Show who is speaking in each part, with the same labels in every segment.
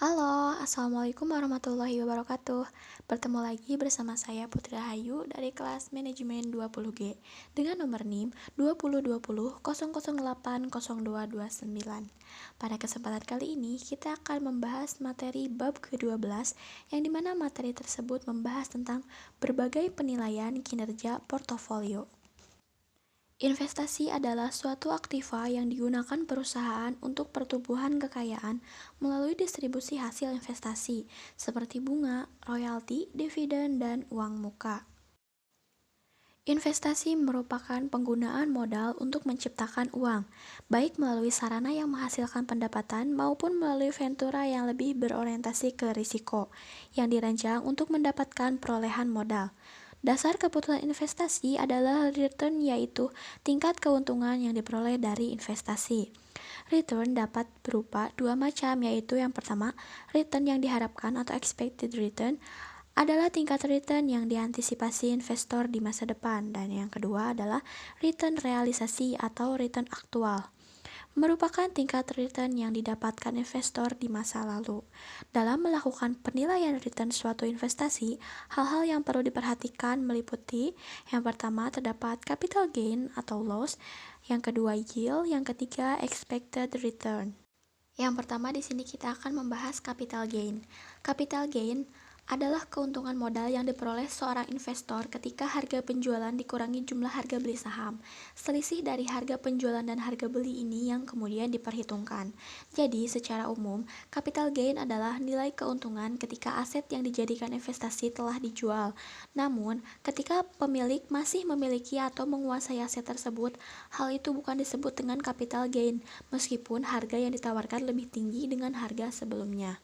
Speaker 1: Halo, Assalamualaikum warahmatullahi wabarakatuh. Bertemu lagi bersama saya Putri Rahayu dari kelas Manajemen 20G dengan nomor NIM 202000800229. Pada kesempatan kali ini, kita akan membahas materi bab ke-12 yang dimana materi tersebut membahas tentang berbagai penilaian kinerja portofolio. Investasi adalah suatu aktiva yang digunakan perusahaan untuk pertumbuhan kekayaan melalui distribusi hasil investasi, seperti bunga, royalti, dividen, dan uang muka. Investasi merupakan penggunaan modal untuk menciptakan uang, baik melalui sarana yang menghasilkan pendapatan maupun melalui ventura yang lebih berorientasi ke risiko, yang dirancang untuk mendapatkan perolehan modal. Dasar keputusan investasi adalah return, yaitu tingkat keuntungan yang diperoleh dari investasi. Return dapat berupa dua macam, yaitu yang pertama, return yang diharapkan atau expected return adalah tingkat return yang diantisipasi investor di masa depan, dan yang kedua adalah return realisasi atau return aktual, merupakan tingkat return yang didapatkan investor di masa lalu. Dalam melakukan penilaian return suatu investasi, hal-hal yang perlu diperhatikan meliputi: yang pertama, terdapat capital gain atau loss, yang kedua yield, yang ketiga expected return. Yang pertama di sini kita akan membahas capital gain. Capital gain adalah keuntungan modal yang diperoleh seorang investor ketika harga penjualan dikurangi jumlah harga beli saham. Selisih dari harga penjualan dan harga beli ini yang kemudian diperhitungkan. Jadi, secara umum, capital gain adalah nilai keuntungan ketika aset yang dijadikan investasi telah dijual. Namun, ketika pemilik masih memiliki atau menguasai aset tersebut, hal itu bukan disebut dengan capital gain, meskipun harga yang ditawarkan lebih tinggi dengan harga sebelumnya.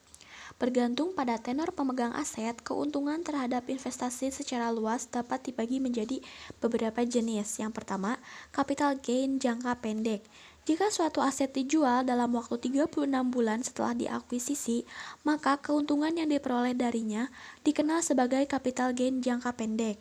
Speaker 1: Bergantung pada tenor pemegang aset, keuntungan terhadap investasi secara luas dapat dibagi menjadi beberapa jenis. Yang pertama, capital gain jangka pendek. Jika suatu aset dijual dalam waktu 36 bulan setelah diakuisisi, maka keuntungan yang diperoleh darinya dikenal sebagai capital gain jangka pendek.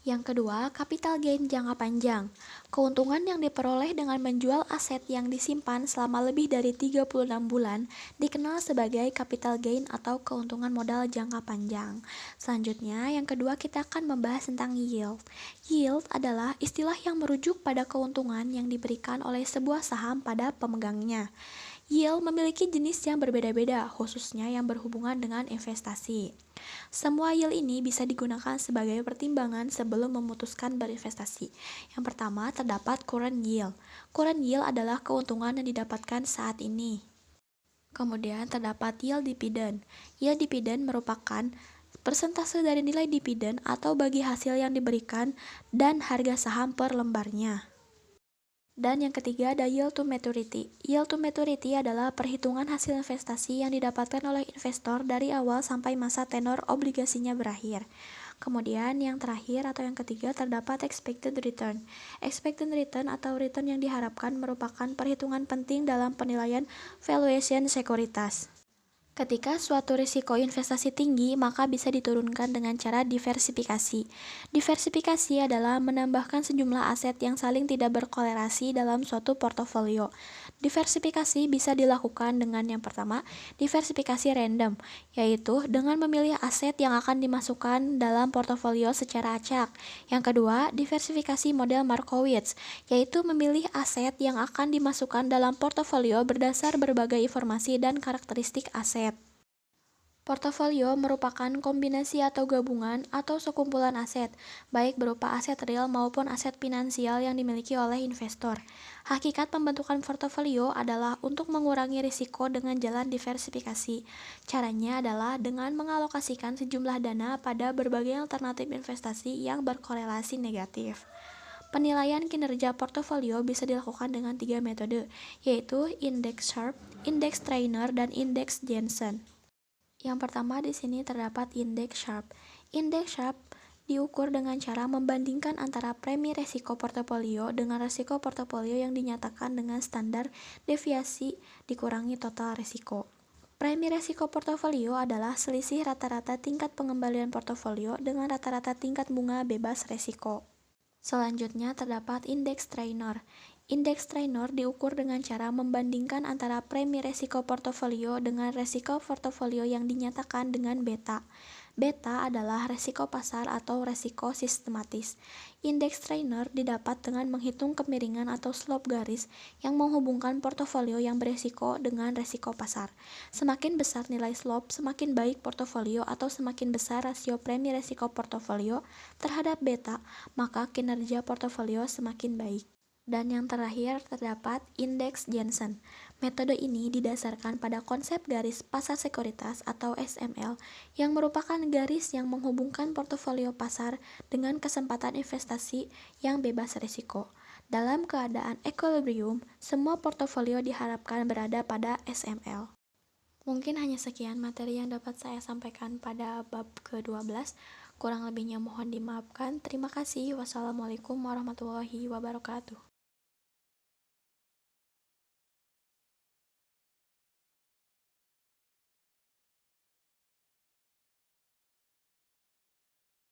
Speaker 1: Yang kedua, capital gain jangka panjang. Keuntungan yang diperoleh dengan menjual aset yang disimpan selama lebih dari 36 bulan dikenal sebagai capital gain atau keuntungan modal jangka panjang. Selanjutnya, yang kedua kita akan membahas tentang yield. Yield adalah istilah yang merujuk pada keuntungan yang diberikan oleh sebuah saham pada pemegangnya. Yield memiliki jenis yang berbeda-beda, khususnya yang berhubungan dengan investasi. Semua yield ini bisa digunakan sebagai pertimbangan sebelum memutuskan berinvestasi. Yang pertama, terdapat current yield. Current yield adalah keuntungan yang didapatkan saat ini. Kemudian terdapat yield dividend. Yield dividend merupakan persentase dari nilai dividen atau bagi hasil yang diberikan dan harga saham per lembarnya. Dan yang ketiga ada yield to maturity. Yield to maturity adalah perhitungan hasil investasi yang didapatkan oleh investor dari awal sampai masa tenor obligasinya berakhir. Kemudian yang terakhir atau yang ketiga terdapat expected return. Expected return atau return yang diharapkan merupakan perhitungan penting dalam penilaian valuation sekuritas. Ketika suatu risiko investasi tinggi, maka bisa diturunkan dengan cara diversifikasi. Diversifikasi adalah menambahkan sejumlah aset yang saling tidak berkolerasi dalam suatu portofolio. Diversifikasi bisa dilakukan dengan yang pertama, diversifikasi random, yaitu dengan memilih aset yang akan dimasukkan dalam portofolio secara acak. Yang kedua, diversifikasi model Markowitz, yaitu memilih aset yang akan dimasukkan dalam portofolio berdasar berbagai informasi dan karakteristik aset. Portofolio merupakan kombinasi atau gabungan atau sekumpulan aset, baik berupa aset real maupun aset finansial yang dimiliki oleh investor. Hakikat pembentukan portofolio adalah untuk mengurangi risiko dengan jalan diversifikasi. Caranya adalah dengan mengalokasikan sejumlah dana pada berbagai alternatif investasi yang berkorelasi negatif. Penilaian kinerja portofolio bisa dilakukan dengan 3 metode, yaitu Index Sharpe, Index Trainer, dan Index Jensen. Yang pertama di sini terdapat Index Sharpe. Index Sharpe diukur dengan cara membandingkan antara premi resiko portofolio dengan resiko portofolio yang dinyatakan dengan standar deviasi dikurangi total resiko. Premi resiko portofolio adalah selisih rata-rata tingkat pengembalian portofolio dengan rata-rata tingkat bunga bebas resiko. Selanjutnya terdapat Index Trainer. Indeks Trainor diukur dengan cara membandingkan antara premi resiko portofolio dengan resiko portofolio yang dinyatakan dengan beta. Beta adalah resiko pasar atau resiko sistematis. Indeks Trainor didapat dengan menghitung kemiringan atau slope garis yang menghubungkan portofolio yang beresiko dengan resiko pasar. Semakin besar nilai slope, semakin baik portofolio atau semakin besar rasio premi resiko portofolio terhadap beta, maka kinerja portofolio semakin baik. Dan yang terakhir terdapat indeks Jensen. Metode ini didasarkan pada konsep garis pasar sekuritas atau SML yang merupakan garis yang menghubungkan portofolio pasar dengan kesempatan investasi yang bebas risiko. Dalam keadaan equilibrium, semua portofolio diharapkan berada pada SML. Mungkin hanya sekian materi yang dapat saya sampaikan pada bab ke-12. Kurang lebihnya mohon dimaafkan. Terima kasih. Wassalamualaikum warahmatullahi wabarakatuh.